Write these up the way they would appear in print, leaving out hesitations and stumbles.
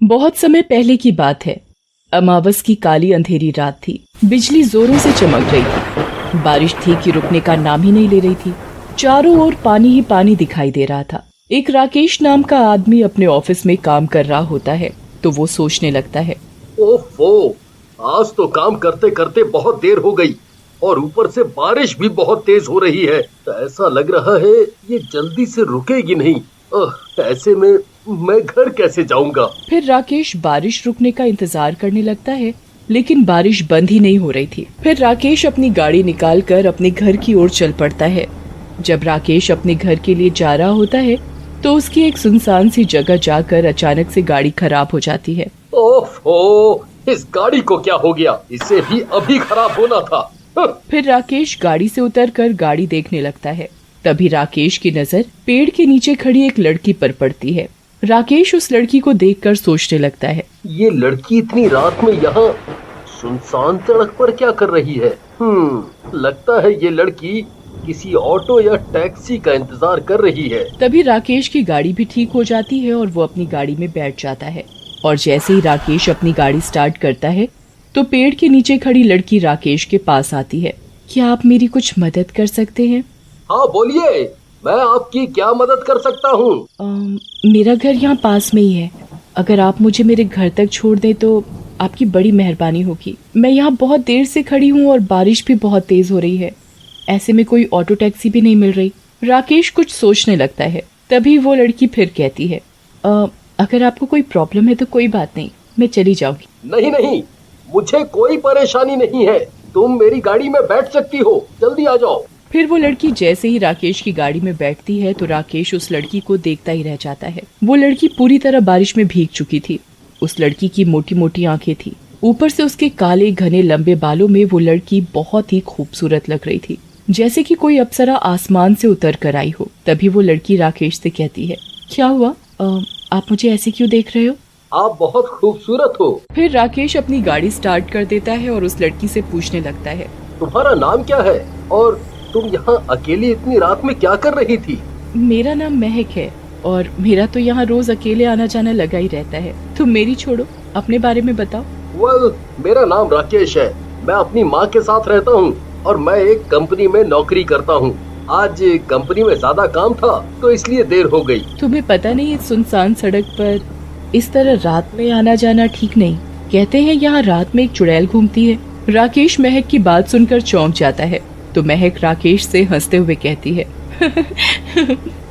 बहुत समय पहले की बात है। अमावस की काली अंधेरी रात थी। बिजली जोरों से चमक रही थी। बारिश थी कि रुकने का नाम ही नहीं ले रही थी। चारों ओर पानी ही पानी दिखाई दे रहा था। एक राकेश नाम का आदमी अपने ऑफिस में काम कर रहा होता है तो वो सोचने लगता है, ओफो, आज तो काम करते करते बहुत देर हो गई और ऊपर से बारिश भी बहुत तेज हो रही है। तो ऐसा लग रहा है ये जल्दी से रुकेगी नहीं। ऐसे में मैं घर कैसे जाऊंगा। फिर राकेश बारिश रुकने का इंतजार करने लगता है, लेकिन बारिश बंद ही नहीं हो रही थी। फिर राकेश अपनी गाड़ी निकालकर अपने घर की ओर चल पड़ता है। जब राकेश अपने घर के लिए जा रहा होता है तो उसकी एक सुनसान सी जगह जाकर अचानक से गाड़ी खराब हो जाती है। ओफो, इस गाड़ी को क्या हो गया? इसे भी अभी खराब होना था। फिर राकेश गाड़ी से उतरकर गाड़ी देखने लगता है। तभी राकेश की नजर पेड़ के नीचे खड़ी एक लड़की पर पड़ती है। राकेश उस लड़की को देखकर सोचने लगता है, ये लड़की इतनी रात में यहाँ सुनसान सड़क पर क्या कर रही है? लगता है ये लड़की किसी ऑटो या टैक्सी का इंतजार कर रही है। तभी राकेश की गाड़ी भी ठीक हो जाती है और वो अपनी गाड़ी में बैठ जाता है। और जैसे ही राकेश अपनी गाड़ी स्टार्ट करता है तो पेड़ के नीचे खड़ी लड़की राकेश के पास आती है। क्या आप मेरी कुछ मदद कर सकते हैं? हाँ बोलिए, मैं आपकी क्या मदद कर सकता हूँ? मेरा घर यहाँ पास में ही है। अगर आप मुझे मेरे घर तक छोड़ दें तो आपकी बड़ी मेहरबानी होगी। मैं यहाँ बहुत देर से खड़ी हूँ और बारिश भी बहुत तेज हो रही है। ऐसे में कोई ऑटो टैक्सी भी नहीं मिल रही। राकेश कुछ सोचने लगता है। तभी वो लड़की फिर कहती है, अगर आपको कोई प्रॉब्लम है तो कोई बात नहीं, मैं चली जाऊंगी। नहीं नहीं, मुझे कोई परेशानी नहीं है। तुम मेरी गाड़ी में बैठ सकती हो, जल्दी आ जाओ। फिर वो लड़की जैसे ही राकेश की गाड़ी में बैठती है तो राकेश उस लड़की को देखता ही रह जाता है। वो लड़की पूरी तरह बारिश में भीग चुकी थी। उस लड़की की मोटी मोटी आंखें थी। ऊपर से उसके काले घने लंबे बालों में वो लड़की बहुत ही खूबसूरत लग रही थी, जैसे कि कोई अप्सरा आसमान से उतर कर आई हो। तभी वो लड़की राकेश से कहती है, क्या हुआ? आप मुझे ऐसे क्यों देख रहे हो? आप बहुत खूबसूरत हो। फिर राकेश अपनी गाड़ी स्टार्ट कर देता है और उस लड़की से पूछने लगता है, तुम्हारा नाम क्या है और तुम यहाँ अकेली इतनी रात में क्या कर रही थी? मेरा नाम महक है और मेरा तो यहाँ रोज अकेले आना जाना लगा ही रहता है। तुम मेरी छोड़ो, अपने बारे में बताओ। वेल, मेरा नाम राकेश है। मैं अपनी माँ के साथ रहता हूँ और मैं एक कंपनी में नौकरी करता हूँ। आज कंपनी में ज्यादा काम था तो इसलिए देर हो गई। तुम्हें पता नहीं इस सुनसान सड़क पर इस तरह रात में आना जाना ठीक नहीं। कहते हैं यहाँ रात में एक चुड़ैल घूमती है। राकेश महक की बात सुनकर चौंक जाता है तो महक राकेश से हंसते हुए कहती है,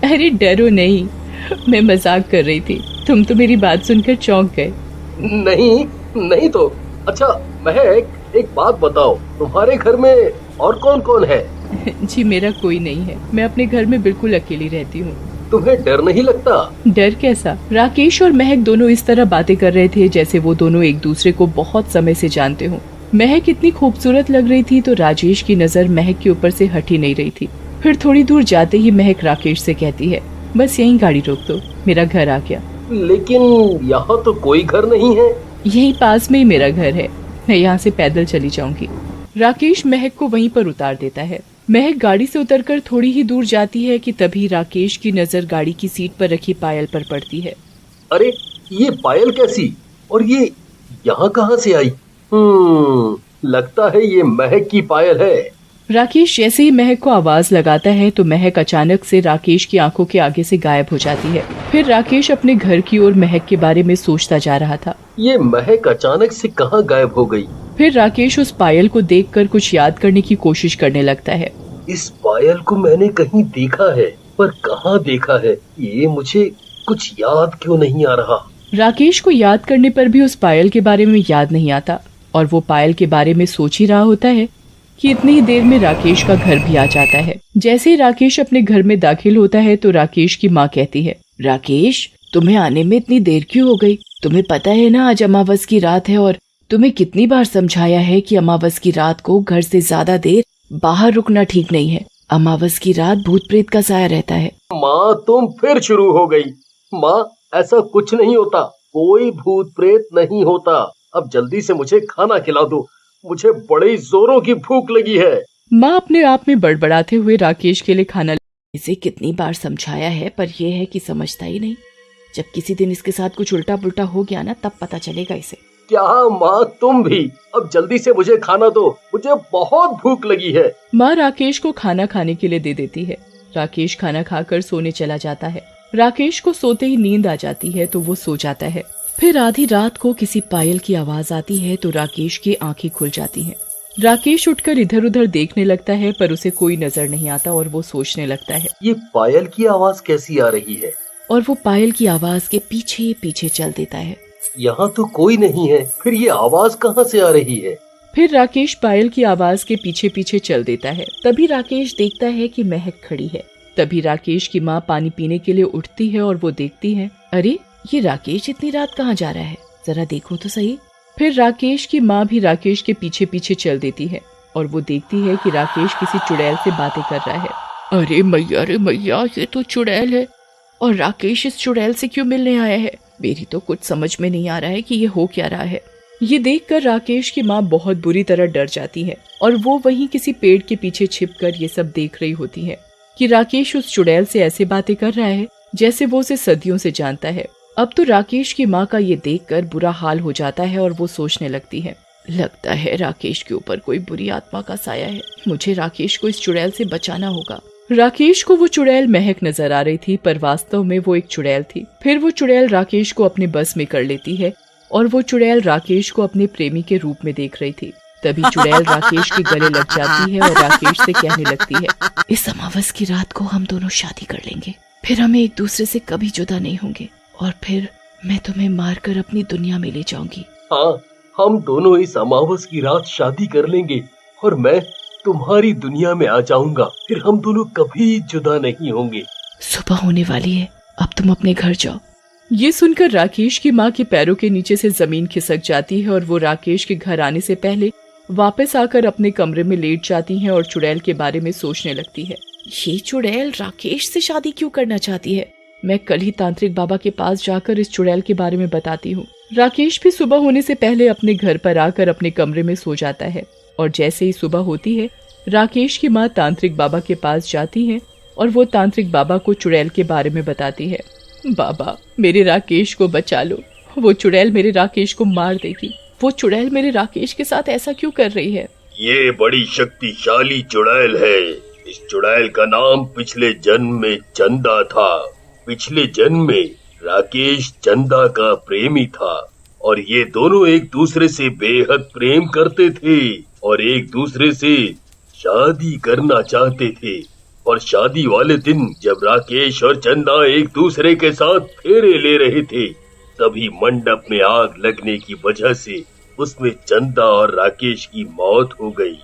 अरे डरो नहीं, मैं मजाक कर रही थी। तुम तो मेरी बात सुनकर चौंक गए। नहीं नहीं तो अच्छा महक, एक बात बताओ, तुम्हारे घर में और कौन कौन है? जी मेरा कोई नहीं है। मैं अपने घर में बिल्कुल अकेली रहती हूँ। तुम्हें डर नहीं लगता? डर कैसा? राकेश और महक दोनों इस तरह बातें कर रहे थे जैसे वो दोनों एक दूसरे को बहुत समय से जानते हों। महक इतनी खूबसूरत लग रही थी तो राजेश की नजर महक के ऊपर से हट ही नहीं रही थी। फिर थोड़ी दूर जाते ही महक राकेश से कहती है, बस यहीं गाड़ी रोक दो, मेरा घर आ गया। लेकिन यहाँ तो कोई घर नहीं है। यहीं पास में ही मेरा घर है, मैं यहाँ से पैदल चली जाऊंगी। राकेश महक को वहीं पर उतार देता है। महक गाड़ी से उतरकर थोड़ी ही दूर जाती है कि तभी राकेश की नजर गाड़ी की सीट पर रखी पायल पर पड़ती है। अरे ये पायल कैसी और ये यहाँ कहाँ से आई? लगता है ये महक की पायल है। राकेश जैसे ही महक को आवाज लगाता है तो महक अचानक से राकेश की आंखों के आगे से गायब हो जाती है। फिर राकेश अपने घर की ओर महक के बारे में सोचता जा रहा था। ये महक अचानक से कहाँ गायब हो गई? फिर राकेश उस पायल को देखकर कुछ याद करने की कोशिश करने लगता है। इस पायल को मैंने कहीं देखा है, पर कहाँ देखा है? ये मुझे कुछ याद क्यों नहीं आ रहा? राकेश को याद करने पर भी उस पायल के बारे में याद नहीं आता और वो पायल के बारे में सोच ही रहा होता है कि इतनी ही देर में राकेश का घर भी आ जाता है। जैसे ही राकेश अपने घर में दाखिल होता है तो राकेश की माँ कहती है, राकेश तुम्हें आने में इतनी देर क्यों हो गई? तुम्हें पता है ना आज अमावस की रात है और तुम्हें कितनी बार समझाया है कि अमावस की रात को घर से ज्यादा देर बाहर रुकना ठीक नहीं है। अमावस की रात भूत प्रेत का साया रहता है। माँ तुम फिर शुरू हो गई। माँ ऐसा कुछ नहीं होता, कोई भूत प्रेत नहीं होता। अब जल्दी से मुझे खाना खिला दो, मुझे बड़ी जोरों की भूख लगी है। माँ अपने आप में बड़बड़ाते हुए राकेश के लिए खाना। इसे कितनी बार समझाया है पर यह है कि समझता ही नहीं। जब किसी दिन इसके साथ कुछ उल्टा पुल्टा हो गया ना, तब पता चलेगा इसे। क्या माँ, तुम भी? अब जल्दी से मुझे खाना दो, मुझे बहुत भूख लगी है। माँ राकेश को खाना खाने के लिए दे देती है। राकेश खाना खाकर सोने चला जाता है। राकेश को सोते ही नींद आ जाती है तो वो सो जाता है। फिर आधी रात को किसी पायल की आवाज आती है तो राकेश की आंखें खुल जाती हैं। राकेश उठकर इधर उधर देखने लगता है पर उसे कोई नजर नहीं आता और वो सोचने लगता है, ये पायल की आवाज कैसी आ रही है? और वो पायल की आवाज के पीछे पीछे चल देता है। यहाँ तो कोई नहीं है, फिर ये आवाज कहाँ से आ रही है? फिर राकेश पायल की आवाज के पीछे पीछे चल देता है। तभी राकेश देखता है कि महक खड़ी है। तभी राकेश की माँ पानी पीने के लिए उठती है और वो देखती है, अरे ये राकेश इतनी रात कहाँ जा रहा है, जरा देखो तो सही। फिर राकेश की माँ भी राकेश के पीछे पीछे चल देती है और वो देखती है कि राकेश किसी चुड़ैल से बातें कर रहा है। अरे मैया, ये तो चुड़ैल है, और राकेश इस चुड़ैल से क्यों मिलने आया है? मेरी तो कुछ समझ में नहीं आ रहा है कि ये हो क्या रहा है। ये देखकर राकेश की माँ बहुत बुरी तरह डर जाती है और वो वहीं किसी पेड़ के पीछे छिपकर ये सब देख रही होती है कि राकेश उस चुड़ैल से ऐसे बातें कर रहा है जैसे वो उसे सदियों से जानता है। अब तो राकेश की माँ का ये देखकर बुरा हाल हो जाता है और वो सोचने लगती है, लगता है राकेश के ऊपर कोई बुरी आत्मा का साया है, मुझे राकेश को इस चुड़ैल से बचाना होगा। राकेश को वो चुड़ैल महक नजर आ रही थी पर वास्तव में वो एक चुड़ैल थी। फिर वो चुड़ैल राकेश को अपने बस में कर लेती है और वो चुड़ैल राकेश को अपने प्रेमी के रूप में देख रही थी। तभी चुड़ैल राकेश के गले लग जाती है और राकेश से कहने लगती है, इस अमावस की रात को हम दोनों शादी कर लेंगे, फिर हम एक दूसरे से कभी जुदा नहीं होंगे और फिर मैं तुम्हें मारकर अपनी दुनिया में ले जाऊंगी। हाँ, हम दोनों इस अमावस की रात शादी कर लेंगे और मैं तुम्हारी दुनिया में आ जाऊंगा, फिर हम दोनों कभी जुदा नहीं होंगे। सुबह होने वाली है, अब तुम अपने घर जाओ। ये सुनकर राकेश की माँ के पैरों के नीचे से जमीन खिसक जाती है और वो राकेश के घर आने से पहले वापस आकर अपने कमरे में लेट जाती हैं और चुड़ैल के बारे में सोचने लगती है, ये चुड़ैल राकेश से शादी क्यों करना चाहती है? मैं कल ही तांत्रिक बाबा के पास जाकर इस चुड़ैल के बारे में बताती हूँ। राकेश भी सुबह होने से पहले अपने घर पर आकर अपने कमरे में सो जाता है और जैसे ही सुबह होती है राकेश की माँ तांत्रिक बाबा के पास जाती है और वो तांत्रिक बाबा को चुड़ैल के बारे में बताती है, बाबा मेरे राकेश को बचा लो, वो चुड़ैल मेरे राकेश को मार देगी, वो चुड़ैल मेरे राकेश के साथ ऐसा क्यों कर रही है? ये बड़ी शक्तिशाली चुड़ैल है। इस चुड़ैल का नाम पिछले जन्म में चंदा था। पिछले जन्म में राकेश चंदा का प्रेमी था और ये दोनों एक दूसरे से बेहद प्रेम करते थे और एक दूसरे से शादी करना चाहते थे। और शादी वाले दिन जब राकेश और चंदा एक दूसरे के साथ फेरे ले रहे थे, तभी मंडप में आग लगने की वजह से उसमें चंदा और राकेश की मौत हो गई।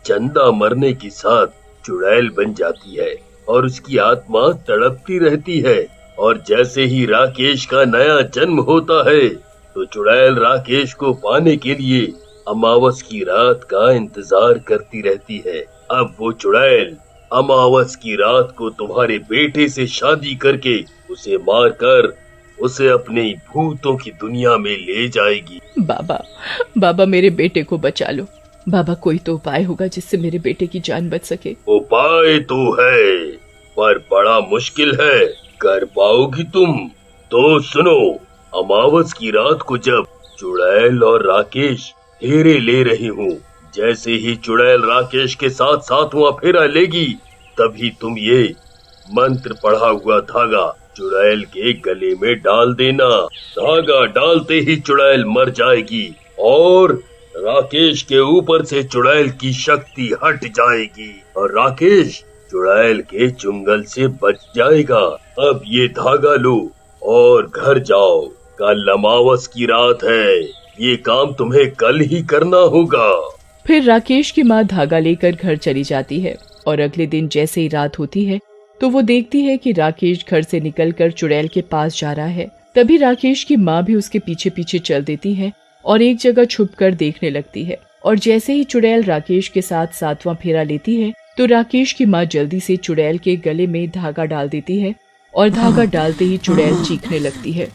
चंदा मरने के साथ चुड़ैल बन जाती है और उसकी आत्मा तड़पती रहती है और जैसे ही राकेश का नया जन्म होता है तो चुड़ैल राकेश को पाने के लिए अमावस की रात का इंतजार करती रहती है। अब वो चुड़ैल अमावस की रात को तुम्हारे बेटे से शादी करके उसे मारकर उसे अपने भूतों की दुनिया में ले जाएगी। बाबा मेरे बेटे को बचा लो। बाबा कोई तो उपाय होगा जिससे मेरे बेटे की जान बच सके। उपाय तो है पर बड़ा मुश्किल है, कर पाओगी तुम? तो सुनो, अमावस की रात को जब चुड़ैल और राकेश फेरे ले रहे हो, जैसे ही चुड़ैल राकेश के साथ सातवां फेरा लेगी, तभी तुम ये मंत्र पढ़ा हुआ धागा चुड़ैल के गले में डाल देना। धागा डालते ही चुड़ैल मर जाएगी और राकेश के ऊपर से चुड़ैल की शक्ति हट जाएगी और राकेश चुड़ैल के चुंगल से बच जाएगा। अब ये धागा लो और घर जाओ, कल अमावस की रात है, ये काम तुम्हें कल ही करना होगा। फिर राकेश की माँ धागा लेकर घर चली जाती है और अगले दिन जैसे ही रात होती है तो वो देखती है कि राकेश घर से निकलकर चुड़ैल के पास जा रहा है। तभी राकेश की माँ भी उसके पीछे पीछे चल देती है और एक जगह छुपकर देखने लगती है और जैसे ही चुड़ैल राकेश के साथ सातवां फेरा लेती है तो राकेश की माँ जल्दी से चुड़ैल के गले में धागा डाल देती है और धागा डालते ही चुड़ैल चीखने लगती है,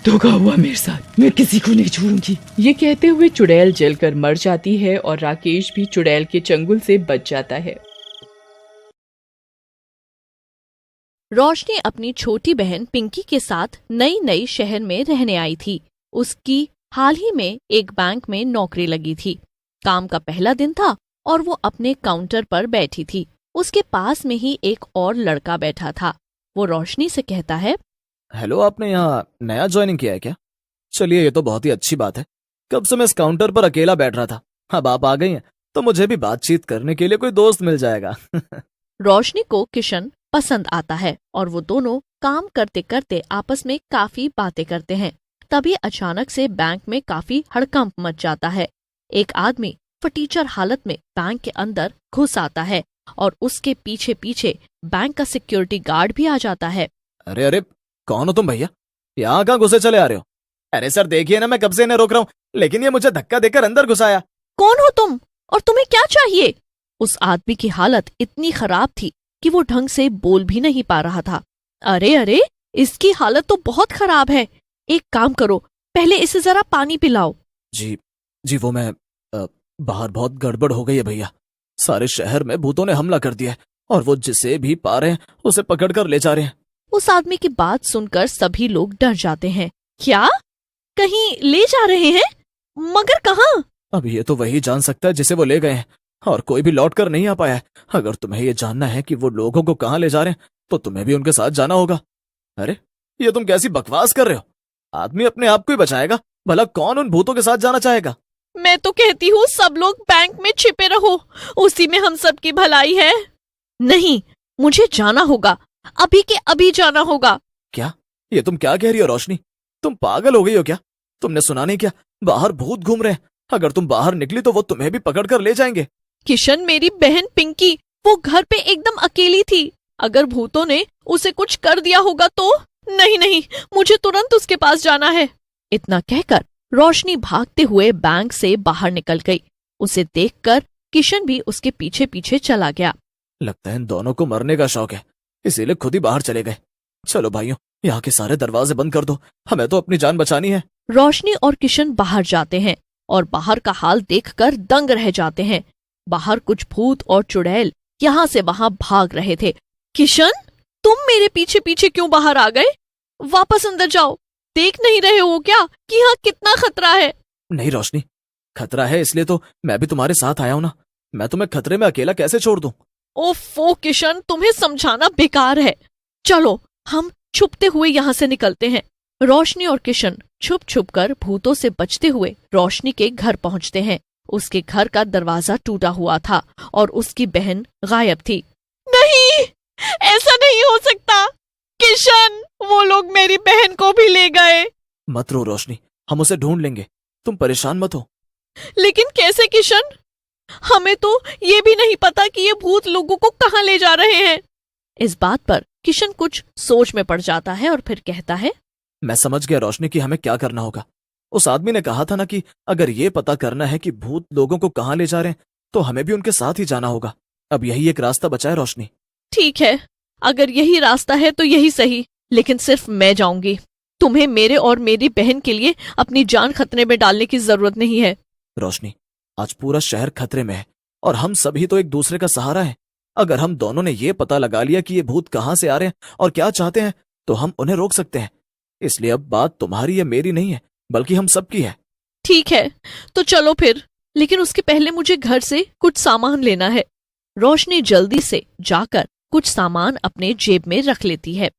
धोखा हुआ मेरे साथ, मैं किसी को नहीं छोड़ूंगी। ये कहते हुए चुड़ैल जलकर मर जाती है और राकेश भी चुड़ैल के चंगुल से बच जाता है। रोशनी अपनी छोटी बहन पिंकी के साथ नई नई शहर में रहने आई थी। उसकी हाल ही में एक बैंक में नौकरी लगी थी। काम का पहला दिन था और वो अपने काउंटर पर बैठी थी। उसके पास में ही एक और लड़का बैठा था। वो रोशनी से कहता है, हेलो, आपने यहाँ नया ज्वाइनिंग किया है क्या? चलिए, ये तो बहुत ही अच्छी बात है। कब से मैं इस काउंटर पर अकेला बैठ रहा था। अब आप आ गई हैं तो मुझे भी बातचीत करने के लिए कोई दोस्त मिल जाएगा। रोशनी को किशन पसंद आता है और वो दोनों काम करते करते आपस में काफी बातें करते हैं। तभी अचानक से बैंक में काफी हड़कंप मच जाता है। एक आदमी फटीचर हालत में बैंक के अंदर घुस आता है और उसके पीछे पीछे बैंक का सिक्योरिटी गार्ड भी आ जाता है। अरे अरे, कौन हो तुम भैया? यहाँ कहाँ घुसे चले आ रहे हो? अरे सर, देखिए ना, मैं कब से इन्हें रोक रहा हूँ, लेकिन ये मुझे धक्का देकर अंदर घुसाया। कौन हो तुम और तुम्हें क्या चाहिए? उस आदमी की हालत इतनी खराब थी कि वो ढंग से बोल भी नहीं पा रहा था। अरे अरे, इसकी हालत तो बहुत खराब है। एक काम करो, पहले इसे जरा पानी पिलाओ। जी वो मैं बाहर बहुत गड़बड़ हो गई है भैया। सारे शहर में भूतों ने हमला कर दिया है और वो जिसे भी पा रहे हैं उसे पकड़ कर ले जा रहे हैं। उस आदमी की बात सुनकर सभी लोग डर जाते हैं। क्या? कहीं ले जा रहे हैं? मगर कहाँ? अब ये तो वही जान सकता है जिसे वो ले गए हैं, और कोई भी लौट कर नहीं आ पाया है। अगर तुम्हें ये जानना है कि वो लोगों को कहाँ ले जा रहे हैं तो तुम्हें भी उनके साथ जाना होगा। अरे, ये तुम कैसी बकवास कर रहे हो? आदमी अपने आप को ही बचाएगा, भला कौन उन भूतों के साथ जाना चाहेगा? मैं तो कहती हूँ सब लोग बैंक में छिपे रहो, उसी में हम सब की भलाई है। नहीं, मुझे जाना होगा, अभी के अभी जाना होगा। क्या? ये तुम क्या कह रही हो रोशनी? तुम पागल हो गई हो क्या? तुमने सुना नहीं क्या? बाहर भूत घूम रहे हैं। अगर तुम बाहर निकली तो वो तुम्हें भी पकड़ कर ले जाएंगे। किशन, मेरी बहन पिंकी वो घर पे एकदम अकेली थी। अगर भूतों ने उसे कुछ कर दिया होगा तो? नहीं नहीं, मुझे तुरंत उसके पास जाना है। इतना कहकर रोशनी भागते हुए बैंक से बाहर निकल गई। उसे देखकर किशन भी उसके पीछे पीछे चला गया। लगता है इन दोनों को मरने का शौक है, इसीलिए खुद ही बाहर चले गए। चलो भाइयों, यहाँ के सारे दरवाजे बंद कर दो, हमें तो अपनी जान बचानी है। रोशनी और किशन बाहर जाते हैं और बाहर का हाल देखकर दंग रह जाते हैं। बाहर कुछ भूत और चुड़ैल यहाँ से वहां भाग रहे थे। किशन, तुम मेरे पीछे पीछे क्यों बाहर आ गए? वापस अंदर जाओ। देख नहीं रहे हो क्या कि यहाँ कितना खतरा है? नहीं रोशनी, खतरा है इसलिए तो मैं भी तुम्हारे साथ आया हूं ना। मैं तुम्हें खतरे में अकेला कैसे छोड़ दूं? ओफो किशन, तुम्हें समझाना बेकार है। चलो हम छुपते हुए यहाँ से निकलते हैं। रोशनी और किशन छुप छुप कर भूतों से बचते हुए रोशनी के घर पहुँचते हैं। उसके घर का दरवाजा टूटा हुआ था और उसकी बहन गायब थी। नहीं, ऐसा नहीं हो सकता। किशन, वो लोग मेरी बहन को भी ले गए। मत रो रोशनी, हम उसे ढूंढ लेंगे, तुम परेशान मत हो। लेकिन कैसे किशन? हमें तो ये भी नहीं पता कि ये भूत लोगों को कहाँ ले जा रहे हैं। इस बात पर किशन कुछ सोच में पड़ जाता है और फिर कहता है, मैं समझ गया रोशनी कि हमें क्या करना होगा। उस आदमी ने कहा था ना कि अगर ये पता करना है कि भूत लोगों को कहाँ ले जा रहे हैं तो हमें भी उनके साथ ही जाना होगा। अब यही एक रास्ता बचा है रोशनी। ठीक है, अगर यही रास्ता है तो यही सही, लेकिन सिर्फ मैं जाऊंगी। तुम्हें मेरे और मेरी बहन के लिए अपनी जान खतरे में डालने की जरूरत नहीं है। रोशनी, आज पूरा शहर खतरे में है और हम सभी तो एक दूसरे का सहारा है। अगर हम दोनों ने ये पता लगा लिया कि ये भूत कहाँ से आ रहे हैं और क्या चाहते हैं तो हम उन्हें रोक सकते हैं। इसलिए अब बात तुम्हारी या मेरी नहीं है, बल्कि हम सबकी है। ठीक है, तो चलो फिर, लेकिन उसके पहले मुझे घर से कुछ सामान लेना है। रोशनी जल्दी से जाकर कुछ सामान अपने जेब में रख लेती है।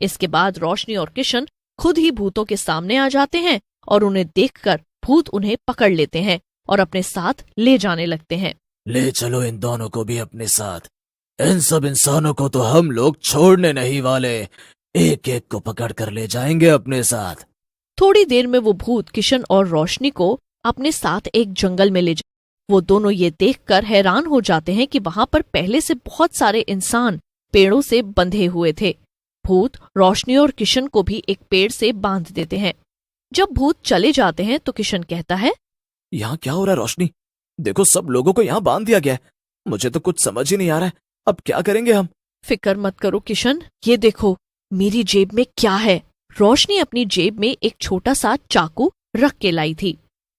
इसके बाद रोशनी और किशन खुद ही भूतों के सामने आ जाते हैं और उन्हें देखकर भूत उन्हें पकड़ लेते हैं और अपने साथ ले जाने लगते हैं। ले चलो इन दोनों को भी अपने साथ। इन सब इंसानों को तो हम लोग छोड़ने नहीं वाले, एक एक को पकड़ कर ले जाएंगे अपने साथ। थोड़ी देर में वो भूत किशन और रोशनी को अपने साथ एक जंगल में ले वो दोनों ये देखकर हैरान हो जाते हैं कि वहां पर पहले से बहुत सारे इंसान पेड़ों से बंधे हुए थे। भूत रोशनी और किशन को भी एक पेड़ से बांध देते हैं। जब भूत चले जाते हैं तो किशन कहता है, यहाँ क्या हो रहा है रोशनी? देखो, सब लोगों को यहाँ बांध दिया गया है। मुझे तो कुछ समझ ही नहीं आ रहा है, अब क्या करेंगे हम? फिक्र मत करो किशन, ये देखो मेरी जेब में क्या है। रोशनी अपनी जेब में एक छोटा सा चाकू रख के लाई थी।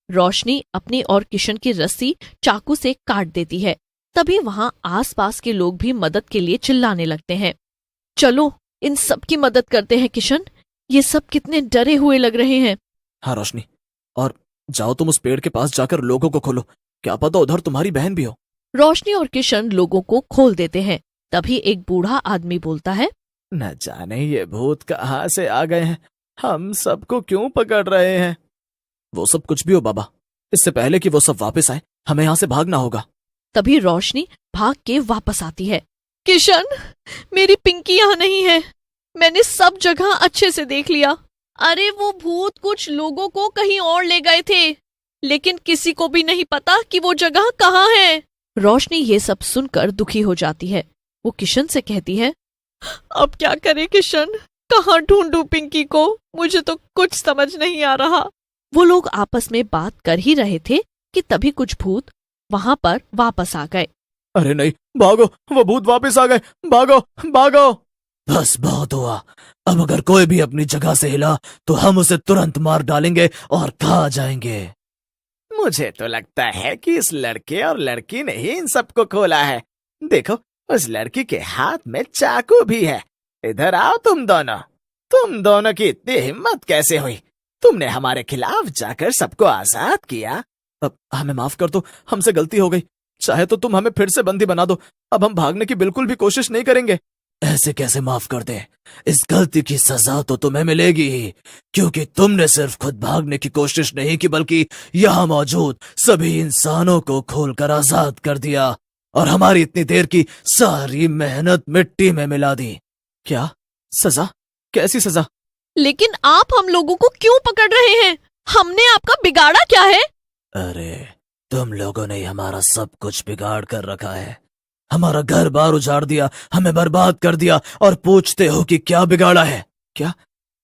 रोशनी अपनी और किशन की रस्सी चाकू से काट देती है। तभी वहां आसपास के लोग भी मदद के लिए चिल्लाने लगते हैं। चलो इन सब की मदद करते हैं किशन। ये सब कितने डरे हुए लग रहे हैं। हाँ रोशनी, और जाओ तुम उस पेड़ के पास जाकर लोगों को खोलो, क्या पता उधर तुम्हारी बहन भी हो। रोशनी और किशन लोगों को खोल देते हैं। तभी एक बूढ़ा आदमी बोलता है, न जाने ये भूत कहाँ से आ गए हैं, हम सबको क्यों पकड़ रहे हैं। वो सब कुछ भी हो बाबा, इससे पहले कि वो सब वापस आए हमें यहाँ से भागना होगा। तभी रोशनी भाग के वापस आती है। किशन, मेरी पिंकी यहाँ नहीं है। मैंने सब जगह अच्छे से देख लिया। अरे वो भूत कुछ लोगों को कहीं और ले गए थे, लेकिन किसी को भी नहीं पता कि वो जगह कहाँ है। रोशनी ये सब सुनकर दुखी हो जाती है। वो किशन से कहती है, अब क्या करें किशन, कहाँ ढूंढूं पिंकी को, मुझे तो कुछ समझ नहीं आ रहा। वो लोग आपस में बात कर ही रहे थे कि तभी कुछ भूत वहां पर वापस आ गए। अरे नहीं, भागो, वो भूत वापस आ गए, भागो भागो। बस बहुत हुआ, अब अगर कोई भी अपनी जगह से हिला तो हम उसे तुरंत मार डालेंगे और खा जाएंगे। मुझे तो लगता है कि इस लड़के और लड़की ने ही इन सबको खोला है। देखो, उस लड़की के हाथ में चाकू भी है। इधर आओ तुम दोनों की इतनी हिम्मत कैसे हुई? तुमने हमारे खिलाफ जाकर सबको आजाद किया। अब हमें माफ कर दो, हमसे गलती हो गई। चाहे तो तुम हमें फिर से बंदी बना दो, अब हम भागने की बिल्कुल भी कोशिश नहीं करेंगे। ऐसे कैसे माफ कर दे? इस गलती की सजा तो तुम्हें मिलेगी ही, क्योंकि तुमने सिर्फ खुद भागने की कोशिश नहीं की बल्कि यहाँ मौजूद सभी इंसानों को खोलकर आजाद कर दिया और हमारी इतनी देर की सारी मेहनत मिट्टी में मिला दी। क्या सजा? कैसी सजा? लेकिन आप हम लोगों को क्यों पकड़ रहे हैं? हमने आपका बिगाड़ा क्या है? अरे तुम लोगों ने हमारा सब कुछ बिगाड़ कर रखा है। हमारा घर बार उजाड़ दिया, हमें बर्बाद कर दिया और पूछते हो कि क्या बिगाड़ा है? क्या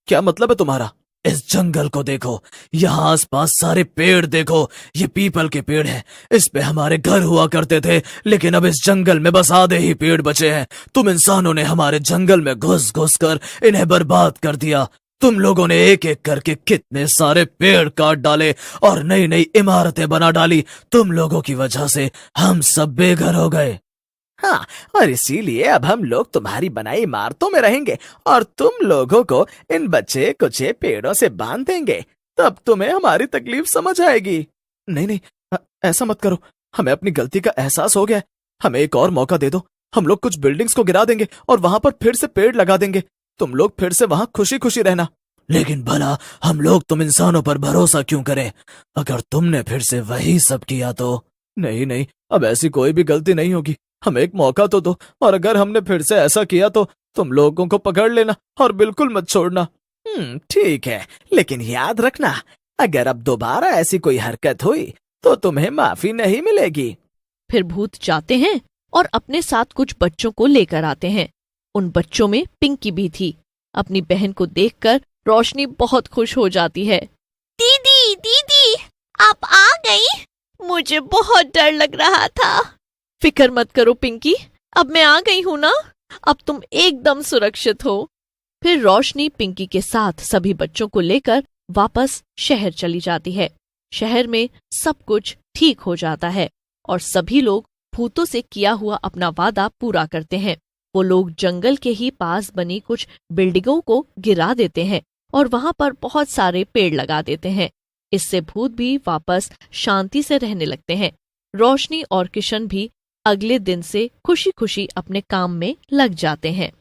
क्या मतलब है तुम्हारा? इस जंगल को देखो, यहाँ आसपास सारे पेड़ देखो, ये पीपल के पेड़ हैं। इस पे हमारे घर हुआ करते थे, लेकिन अब इस जंगल में बस आधे ही पेड़ बचे हैं। तुम इंसानों ने हमारे जंगल में घुस घुस कर इन्हें बर्बाद कर दिया। तुम लोगों ने एक एक करके कितने सारे पेड़ काट डाले और नई नई इमारतें बना डाली। तुम लोगों की वजह से हम सब बेघर हो गए। हाँ, और इसीलिए अब हम लोग तुम्हारी बनाई इमारतों में रहेंगे और तुम लोगों को इन बचे कुचे पेड़ों से बांध देंगे। तब तुम्हें हमारी तकलीफ समझ आएगी। नहीं नहीं, ऐसा मत करो, हमें अपनी गलती का एहसास हो गया है। हमें एक और मौका दे दो, हम लोग कुछ बिल्डिंग्स को गिरा देंगे और वहां पर फिर से पेड़ लगा देंगे। तुम लोग फिर से वहां खुशी खुशी रहना। लेकिन भला हम लोग तुम इंसानों पर भरोसा क्यों करें? अगर तुमने फिर से वही सब किया तो? नहीं नहीं, अब ऐसी कोई भी गलती नहीं होगी, हमें एक मौका तो दो। और अगर हमने फिर से ऐसा किया तो तुम लोगों को पकड़ लेना और बिल्कुल मत छोड़ना। ठीक है, लेकिन याद रखना, अगर अब दोबारा ऐसी कोई हरकत हुई तो तुम्हें माफी नहीं मिलेगी। फिर भूत जाते हैं और अपने साथ कुछ बच्चों को लेकर आते हैं। उन बच्चों में पिंकी भी थी। अपनी बहन को देखकर रोशनी बहुत खुश हो जाती है। दीदी दीदी, आप आ गई? मुझे बहुत डर लग रहा था। फिक्र मत करो पिंकी, अब मैं आ गई हूं ना, अब तुम एकदम सुरक्षित हो। फिर रोशनी पिंकी के साथ सभी बच्चों को लेकर वापस शहर चली जाती है। शहर में सब कुछ ठीक हो जाता है और सभी लोग भूतों से किया हुआ अपना वादा पूरा करते हैं। वो लोग जंगल के ही पास बनी कुछ बिल्डिंगों को गिरा देते हैं और वहां पर बहुत सारे पेड़ लगा देते हैं। इससे भूत भी वापस शांति से रहने लगते हैं। रोशनी और किशन भी अगले दिन से खुशी खुशी अपने काम में लग जाते हैं।